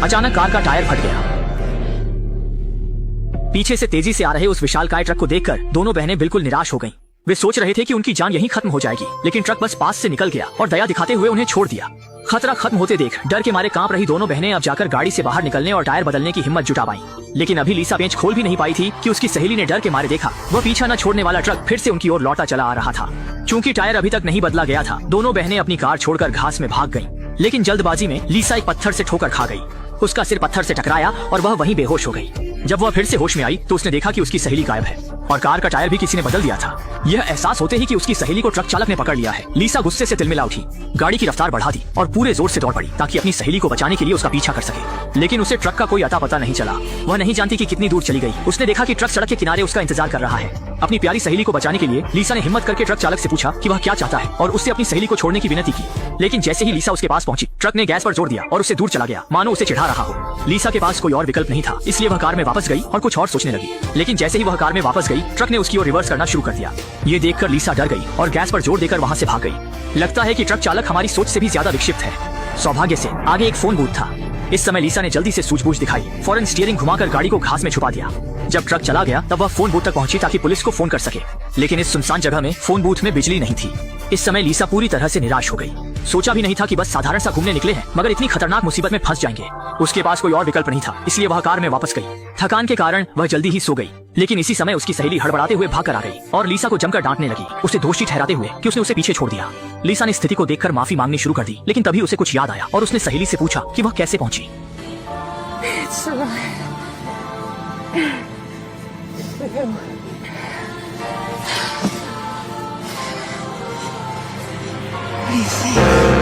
अचानक कार का टायर फट गया। पीछे से तेजी से आ रहे उस विशालकाय ट्रक को देखकर दोनों बहनें बिल्कुल निराश हो गईं। वे सोच रहे थे कि उनकी जान यहीं खत्म हो जाएगी, लेकिन ट्रक बस पास से निकल गया और दया दिखाते हुए उन्हें छोड़ दिया। खतरा खत्म होते देख डर के मारे कांप रही दोनों बहनें अब जाकर गाड़ी से बाहर निकलने और टायर बदलने की हिम्मत जुटा पाईं। लेकिन अभी लिसा पेंच खोल भी नहीं पाई थी कि उसकी सहेली ने डर के मारे देखा वह पीछा न छोड़ने वाला ट्रक फिर से उनकी ओर लौटा चला आ रहा था। चूंकि टायर अभी तक नहीं बदला गया था, दोनों बहनें अपनी कार छोड़कर घास में भाग गईं। लेकिन जल्दबाजी में लिसा एक पत्थर से ठोकर खा गई। उसका सिर पत्थर से टकराया और वह वहीं बेहोश हो गई। जब वह फिर से होश में आई तो उसने देखा कि उसकी सहेली गायब है और कार का टायर भी किसी ने बदल दिया था। यह एहसास होते ही कि उसकी सहेली को ट्रक चालक ने पकड़ लिया है, लिसा गुस्से से तिलमिला उठी, गाड़ी की रफ्तार बढ़ा दी और पूरे जोर से दौड़ पड़ी ताकि अपनी सहेली को बचाने के लिए उसका पीछा कर सके। लेकिन उसे ट्रक का कोई अता पता नहीं चला। वह नहीं जानती कि कितनी दूर चली गई। उसने देखा कि ट्रक सड़क के किनारे उसका इंतजार कर रहा है। अपनी प्यारी सहेली को बचाने के लिए लिसा ने हिम्मत करके ट्रक चालक से पूछा कि वह क्या चाहता है और उससे अपनी सहेली को छोड़ने की विनती की। लेकिन जैसे ही लिसा उसके पास पहुंची, ट्रक ने गैस पर जोर दिया और उससे दूर चला गया, मानो उसे चिढ़ा रहा हो। लिसा के पास कोई और विकल्प नहीं था, इसलिए वह कार में वापस गई और कुछ और सोचने लगी। लेकिन जैसे ही वह कार में वापस गई, ट्रक ने उसकी ओर रिवर्स करना शुरू कर दिया। ये देखकर लिसा डर गई और गैस पर जोर देकर वहां से भाग गई। लगता है कि ट्रक चालक हमारी सोच से भी ज्यादा विक्षिप्त है। सौभाग्य से आगे एक फोन बूथ था। इस समय लिसा ने जल्दी से सूझबूझ दिखाई, फौरन स्टीयरिंग घुमाकर गाड़ी को घास में छुपा दिया। जब ट्रक चला गया तब वह फोन बूथ तक पहुंची ताकि पुलिस को फोन कर सके। लेकिन इस सुनसान जगह में फोन बूथ में बिजली नहीं थी। इस समय लिसा पूरी तरह से निराश हो गई। सोचा भी नहीं था कि बस साधारण सा घूमने निकले हैं, मगर इतनी खतरनाक मुसीबत में फंस जाएंगे। उसके पास कोई और विकल्प नहीं था, इसलिए वह कार में वापस गई। थकान के कारण वह जल्दी ही सो गई। लेकिन इसी समय उसकी सहेली हड़बड़ाते हुए भाग कर आ गई और लिसा को जमकर डांटने लगी, उसे दोषी ठहराते हुए कि उसने उसे पीछे छोड़ दिया। लिसा ने स्थिति को देखकर माफी मांगनी शुरू कर दी, लेकिन तभी उसे कुछ याद आया और उसने सहेली से पूछा कि वह कैसे पहुंची। What do you think?